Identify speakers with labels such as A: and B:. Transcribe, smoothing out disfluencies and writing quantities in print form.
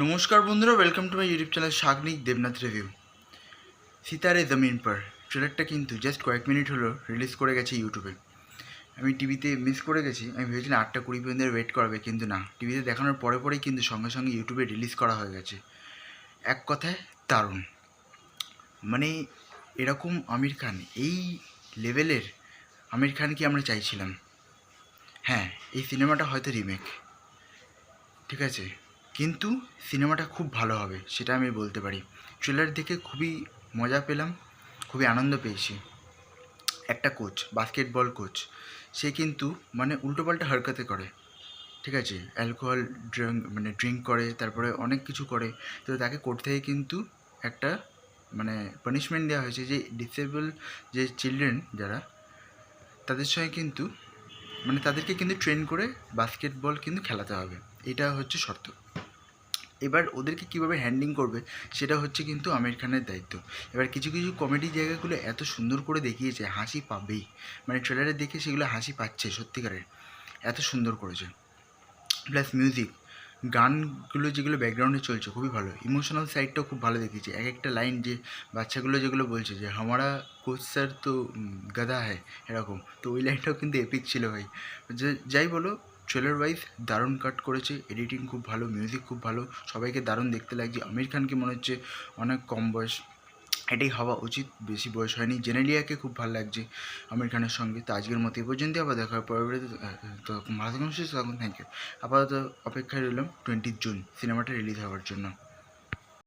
A: নমস্কার বন্ধুরা, welcome to my YouTube channel Shagnik Debnath review. Sitare Zameen Par ট্রেলারটা কিন্তু জাস্ট কয়েক মিনিট হলো রিলিজ করে গেছে ইউটিউবে। আমি টিভিতে মিস করে গেছি। আমি ভেবেছিলাম 8টা 20 পর্যন্ত ওয়েট করবে, কিন্তু না, টিভিতে দেখানোর পরে পরেই কিন্তু সঙ্গে সঙ্গে ইউটিউবে রিলিজ করা হয়ে গেছে। এক কথায় দারুণ। মানে এরকম আমির খান, এই লেভেলের আমির খান কি আমরা চাইছিলাম। হ্যাঁ, এই সিনেমাটা হয়তো রিমেক, ঠিক আছে, কিন্তু সিনেমাটা খুব ভালো হবে সেটা আমি বলতে পারি। ট্রেলার দেখে খুবই মজা পেলাম, খুবই আনন্দ পেয়েছি। একটা কোচ, বাস্কেটবল কোচ, সে কিন্তু মানে উল্টোপাল্টা হরকতে করে, ঠিক আছে, অ্যালকোহল ড্রিঙ্ক করে, তারপরে অনেক কিছু করে। তো তাকে কোর্ট থেকে কিন্তু একটা মানে পানিশমেন্ট দেওয়া হয়েছে যে ডিসেবল যে চিলড্রেন যারা, তাদের সঙ্গে কিন্তু মানে তাদেরকে কিন্তু ট্রেন করে বাস্কেটবল কিন্তু খেলাতে হবে, এটা হচ্ছে শর্ত। এবার ওদেরকে কীভাবে হ্যান্ডলিং করবে সেটা হচ্ছে কিন্তু আমির খানের দায়িত্ব। এবার কিছু কিছু কমেডি জায়গাগুলো এত সুন্দর করে দেখিয়েছে, হাসি পাবেই। মানে ট্রেলারে দেখে সেগুলো হাসি পাচ্ছে সত্যিকারের, এত সুন্দর করেছে। প্লাস মিউজিক, গানগুলো যেগুলো ব্যাকগ্রাউন্ডে চলছে খুবই ভালো। ইমোশনাল সাইডটাও খুব ভালো দেখিয়েছে। এক একটা লাইন যে বাচ্চাগুলো যেগুলো বলছে যে হামারা কোচ স্যার তো গাধা হ্যায়, এরকম, তো ওই লাইনটাও কিন্তু এপিক ছিল ভাই। যে যাই বলো, ট্রেলার ওয়াইজ দারুণ কাট করেছে, এডিটিং খুব ভালো, মিউজিক খুব ভালো, সবাইকে দারুণ দেখতে লাগছে। আমির খানকে মনে হচ্ছে অনেক কম বয়স, এটাই হওয়া উচিত, বেশি বয়স হয়নি। জেনেলিয়াকে খুব ভালো লাগছে আমির খানের সঙ্গে। তো আজকের মতো এই পর্যন্ত, আবার দেখা হবে পরবর্তীতে। তো ভালো থাকুন, সুস্থ থাকুন, থ্যাংক ইউ। আপাতত অপেক্ষায় রইলাম 20 জুন সিনেমাটা রিলিজ হওয়ার জন্য।